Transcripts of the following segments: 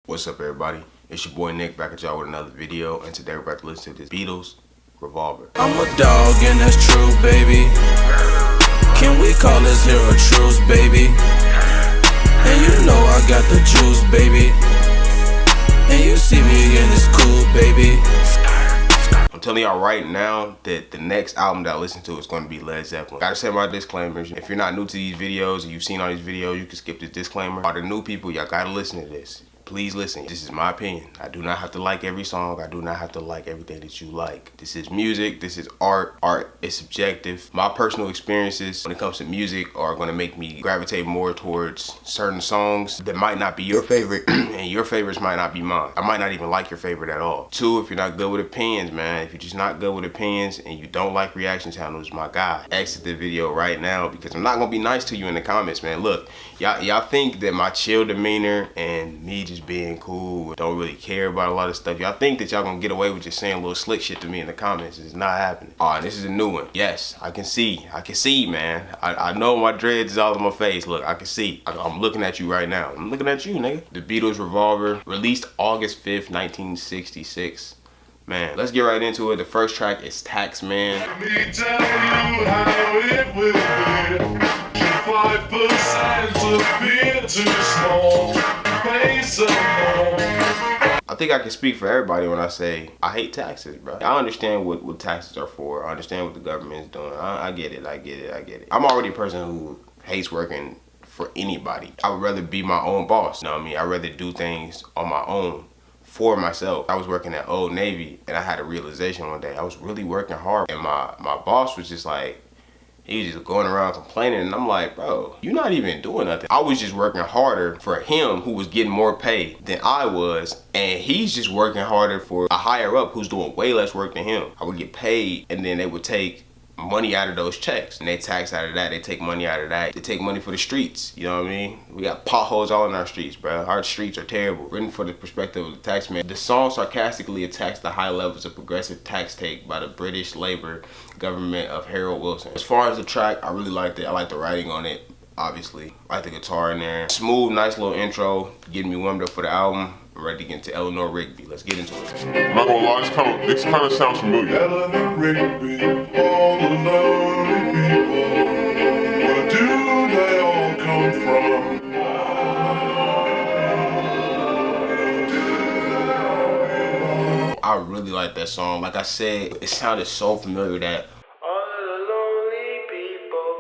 What's up, everybody? It's your boy Nick back at y'all with another video, and today we're about to listen to this Beatles Revolver. I'm a dog and that's true, baby. Can we call this here a truce, baby? And you know I got the juice, baby. And you see me and it's cool, baby. I'm telling y'all right now that the next album that I listen to is going to be Led Zeppelin. Gotta say my disclaimers. If you're not new to these videos and you've seen all these videos, you can skip this disclaimer. For the new people, y'all gotta listen to this. Please listen. This is my opinion. I do not have to like every song. I do not have to like everything that you like. This is music. This is art. Art is subjective. My personal experiences when it comes to music are going to make me gravitate more towards certain songs that might not be your favorite and your favorites might not be mine. I might not even like your favorite at all. Two, if you're not good with opinions, man, if you're just not good with opinions and you don't like reaction channels, my guy, exit the video right now because I'm not going to be nice to you in the comments, man. Look, y'all think that my chill demeanor and me just being cool, don't really care about a lot of stuff. Y'all think that y'all gonna get away with just saying little slick shit to me in the comments. It's not happening. Alright, this is a new one. Yes, I can see, man. I know my dreads is all in my face. Look, I can see. I'm looking at you right now. I'm looking at you, nigga. The Beatles Revolver, released August 5th, 1966. Man, let's get right into it. The first track is Taxman. Let me tell you how it will be. 5% of being too small. I think I can speak for everybody when I say I hate taxes, bro. I understand what taxes are for. I understand what the government is doing. I get it. I'm already a person who hates working for anybody. I would rather be my own boss. You know what I mean? I'd rather do things on my own for myself. I was working at Old Navy and I had a realization one day. I was really working hard and my boss was just like, he was just going around complaining, and I'm like, bro, you're not even doing nothing. I was just working harder for him who was getting more pay than I was, and he's just working harder for a higher up who's doing way less work than him. I would get paid, and then they would take money out of those checks, and they tax out of that, they take money out of that. They take money for the streets, you know what I mean? We got potholes all in our streets, bro. Our streets are terrible. Written for the perspective of the taxman. The song sarcastically attacks the high levels of progressive tax take by the British Labour government of Harold Wilson. As far as the track, I really liked it. I like the writing on it, obviously. I like the guitar in there. Smooth, nice little intro, getting me warmed up for the album. I'm ready to get into Eleanor Rigby. Let's get into it. I'm not gonna lie, this kind of sounds familiar. Eleanor Rigby, all the lonely people, where do they all come from? I really like that song. Like I said, it sounded so familiar that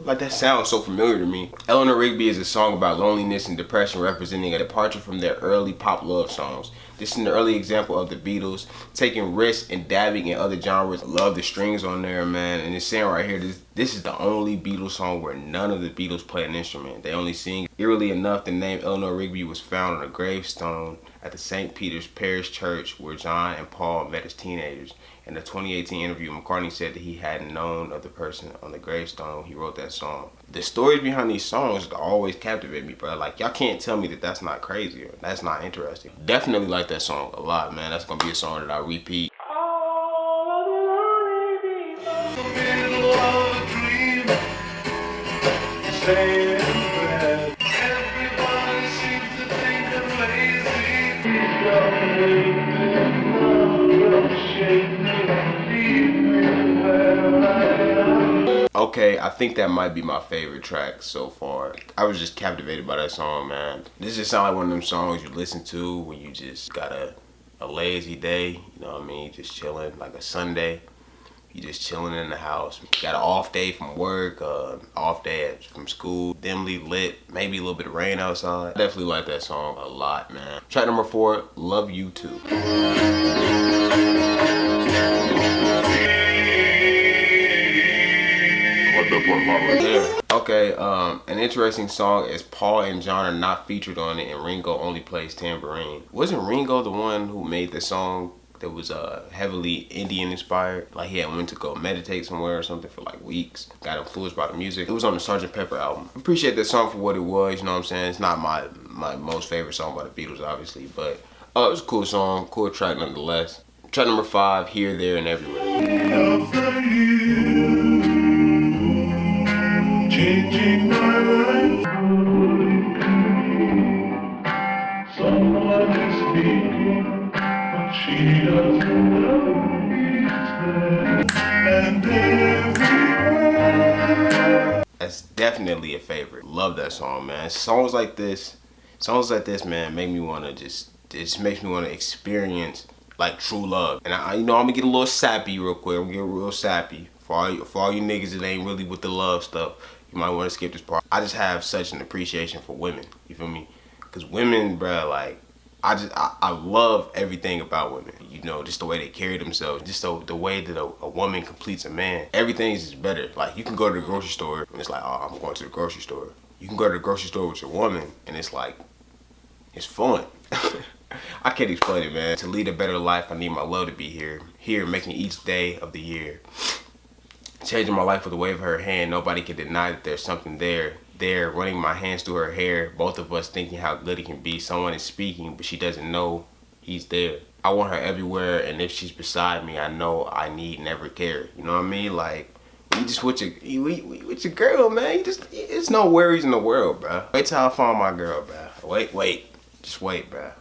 like that sounds so familiar to me. Eleanor Rigby is a song about loneliness and depression representing a departure from their early pop love songs. This is an early example of the Beatles taking risks and dabbing in other genres. I love the strings on there, man. And it's saying right here, this is the only Beatles song where none of the Beatles play an instrument. They only sing. Eerily enough, the name Eleanor Rigby was found on a gravestone at the St. Peter's Parish Church where John and Paul met as teenagers. In a 2018 interview, McCartney said that he hadn't known of the person on the gravestone when he wrote that song. The stories behind these songs always captivate me, bro. Like, y'all can't tell me that that's not crazy or that's not interesting. Definitely like that song a lot, man. That's gonna be a song that I repeat. Okay, I think that might be my favorite track so far. I was just captivated by that song, man. This just sounds like one of them songs you listen to when you just got a lazy day, you know what I mean? Just chilling, like a Sunday. You just chilling in the house. Got an off day from work, off day from school, dimly lit, maybe a little bit of rain outside. I definitely like that song a lot, man. Track number 4, Love You Too. Okay, an interesting song is Paul and John are not featured on it and Ringo only plays tambourine. Wasn't Ringo the one who made the song that was heavily Indian inspired? Like he had went to go meditate somewhere or something for like weeks. Got influenced by the music. It was on the Sgt. Pepper album. I appreciate that song for what it was, you know what I'm saying? It's not my most favorite song by the Beatles, obviously, but it was a cool song, cool track nonetheless. Track number 5, Here, There, and Everywhere. Changing my life. Someone is That's definitely a favorite. Love that song, man. Songs like this, man, make me wanna just makes me wanna experience like true love. And I you know, I'm gonna get a little sappy real quick. I'm gonna get real sappy for all you niggas that ain't really with the love stuff. You might want to skip this part. I just have such an appreciation for women. You feel me? Cause women, bruh, like I love everything about women. You know, just the way they carry themselves, just the way that a woman completes a man. Everything is just better. Like, you can go to the grocery store and it's like, oh, I'm going to the grocery store. You can go to the grocery store with your woman and it's like, it's fun. I can't explain it, man. To lead a better life, I need my love to be here, making each day of the year. Changing my life with a wave of her hand. Nobody can deny that there's something there, running my hands through her hair. Both of us thinking how good it can be. Someone is speaking, but she doesn't know he's there. I want her everywhere, and if she's beside me, I know I need never care. You know what I mean? Like, you just with your girl, man. It's no worries in the world, bro. Wait till I find my girl, bro. Wait. Just wait, bro.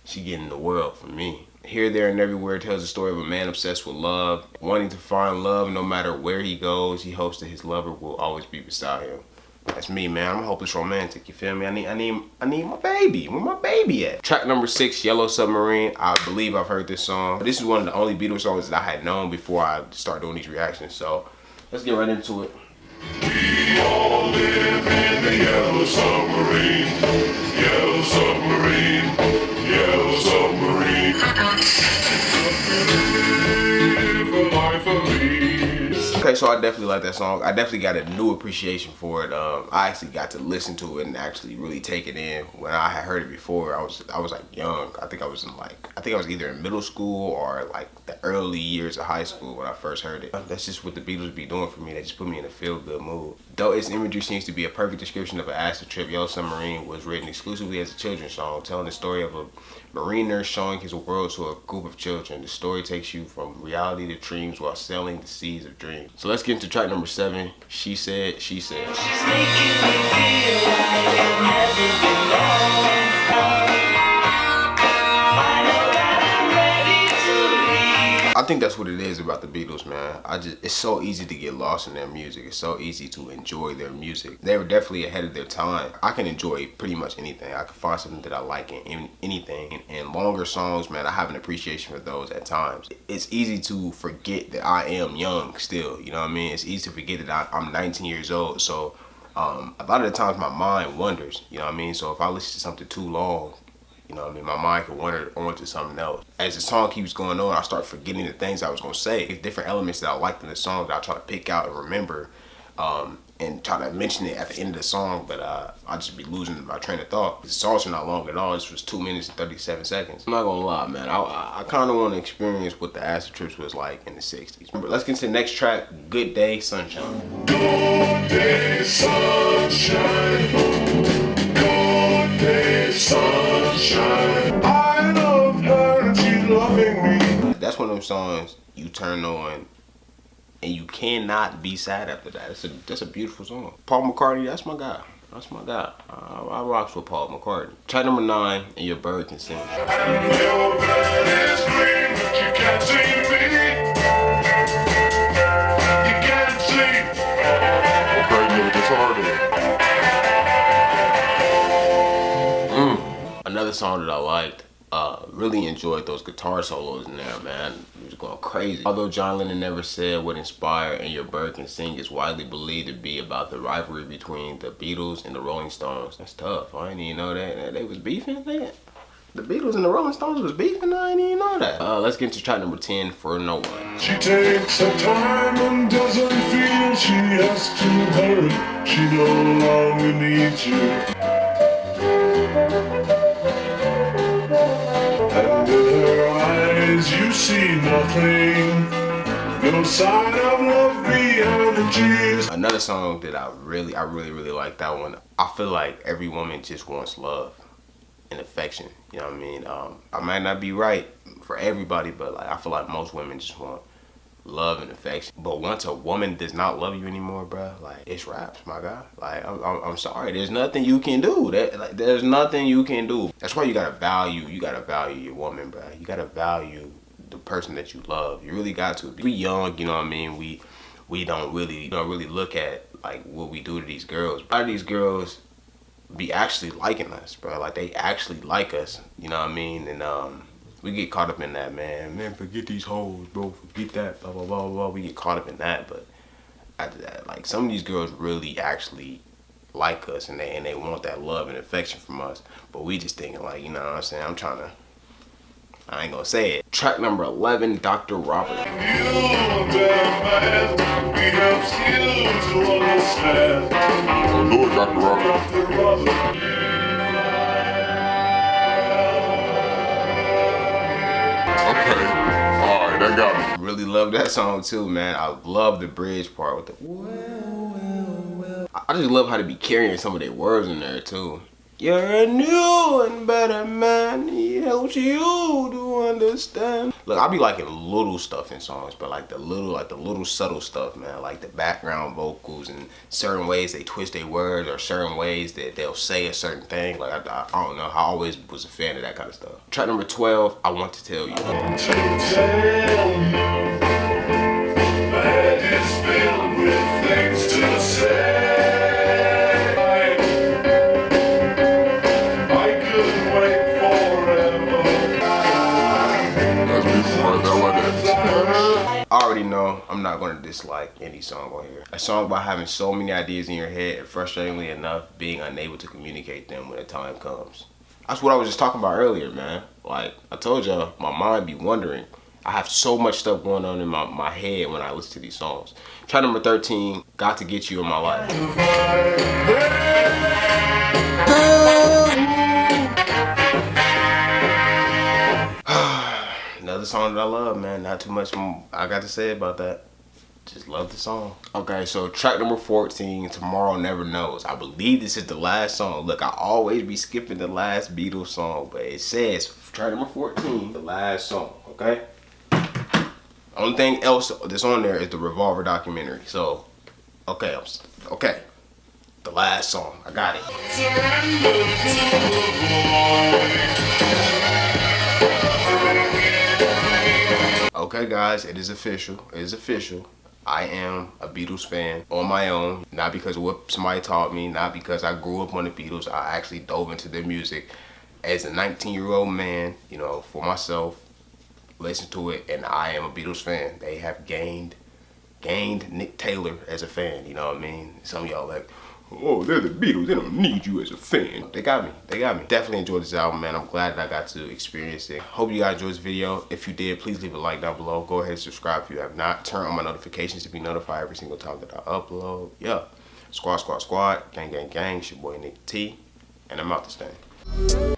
She getting the world for me. Here, There, and Everywhere tells the story of a man obsessed with love, wanting to find love no matter where he goes. He hopes that his lover will always be beside him. That's me, man. I'm a hopeless romantic. You feel me? I need my baby. Where my baby at? Track number 6, Yellow Submarine. I believe I've heard this song. This is one of the only Beatles songs that I had known before I started doing these reactions. So let's get right into it. We all live in the yellow submarine. Yellow submarine. Yellow submarine. Okay, so I definitely like that song. I definitely got a new appreciation for it. I actually got to listen to it and actually really take it in. When I had heard it before, I was like young. I think I was either in middle school or like the early years of high school when I first heard it. That's just what the Beatles be doing for me. They just put me in a feel-good mood. Though its imagery seems to be a perfect description of an acid trip, Yellow Submarine was written exclusively as a children's song, telling the story of a mariner showing his world to a group of children. The story takes you from reality to dreams while sailing the seas of dreams. So let's get into track number 7, She Said, She Said. She's making me feel like I've never been wrong. I know that I'm ready to leave. I think that's what it is about the Beatles, man. It's so easy to get lost in their music. It's so easy to enjoy their music. They were definitely ahead of their time. I can enjoy pretty much anything. I can find something that I like in anything. And longer songs, man, I have an appreciation for those at times. It's easy to forget that I am young still, you know what I mean? It's easy to forget that I'm 19 years old. So a lot of the times my mind wanders, you know what I mean? So if I listen to something too long, you know what I mean, my mind can wander on to something else. As the song keeps going on, I start forgetting the things I was going to say. Different elements that I liked in the song that I try to pick out and remember and try to mention it at the end of the song, but I just be losing my train of thought. The songs are not long at all. This was 2 minutes and 37 seconds. I'm not going to lie, man. I kind of want to experience what the acid trips was like in the 60s. But let's get to the next track, Good Day, Sunshine. Good day, sunshine. Good day, sunshine. I love her and she's loving me. That's one of them songs you turn on and you cannot be sad after that. That's a beautiful song. Paul McCartney, that's my guy. That's my guy. I rocks with Paul McCartney. Track number 9, And Your Bird Can Sing. Your bird is green, but you can't see me. You can't see. Okay, you guitar there. Another song that I liked, really enjoyed those guitar solos in there, man. It was going crazy. Although John Lennon never said what inspired And Your Bird Can Sing is widely believed to be about the rivalry between the Beatles and the Rolling Stones. That's tough. I didn't even know that they was beefing. The Beatles and the Rolling Stones was beefing? I didn't even know that. Let's get into track number 10, For No One. She takes her time and doesn't feel she has to hurry. She no longer needs you. And in her eyes you see nothing. No sign of love behind the tears. Another song that I really like that one. I feel like every woman just wants love and affection. You know what I mean? I might not be right for everybody, but like I feel like most women just want love and affection. But once a woman does not love you anymore, bro, like it's raps, my guy. Like I'm sorry, there's nothing you can do. There's nothing you can do. That's why you gotta value your woman, bro. You gotta value the person that you love. You really got to. We young, you know what I mean? We we don't really look at like what we do to these girls. A lot of these girls be actually liking us, bro. Like they actually like us, you know what I mean? And we get caught up in that, man, forget these hoes, bro, forget that, blah blah blah blah. We get caught up in that, but like some of these girls really actually like us, and they want that love and affection from us, but we just thinking like, you know what I'm saying, I ain't gonna say it. Track number 11, Dr. Robert. You, man, we helps you to understand. I know it, Dr. Robert. Dr. Robert. Okay, alright, that got me. Really love that song too, man. I love the bridge part with the well. I just love how they be carrying some of their words in there too. You're a new and better man. He helps you to understand. Look, I be liking little stuff in songs, but like the little subtle stuff, man. Like the background vocals and certain ways they twist their words, or certain ways that they'll say a certain thing. Like I don't know. I always was a fan of that kind of stuff. Track number 12, I Want to Tell You. To tell you that it's filled with things to say. I already know I'm not going to dislike any song on here. A song about having so many ideas in your head and, frustratingly enough, being unable to communicate them when the time comes. That's what I was just talking about earlier, man. Like, I told y'all, my mind be wondering. I have so much stuff going on in my head when I listen to these songs. Track number 13, Got to Get You in My Life. Another song that I love, man. Not too much I got to say about that. Just love the song. Okay, so track number 14, Tomorrow Never Knows. I believe this is the last song. Look, I always be skipping the last Beatles song, but it says track number 14, the last song, okay? Only thing else that's on there is the Revolver documentary. So, okay, the last song. I got it. Okay, guys, it is official. It is official. I am a Beatles fan on my own. Not because of what somebody taught me. Not because I grew up on the Beatles. I actually dove into their music as a 19-year-old man, you know, for myself. Listen to it, and I am a Beatles fan. They have gained Nick Taylor as a fan, you know what I mean? Some of y'all like, oh, they're the Beatles, they don't need you as a fan. They got me. Definitely enjoyed this album, man. I'm glad that I got to experience it. Hope you guys enjoyed this video. If you did, please leave a like down below. Go ahead and subscribe if you have not. Turn on my notifications to be notified every single time that I upload. Yeah. Squad, gang, gang, gang. It's your boy Nick T, and I'm out this thing.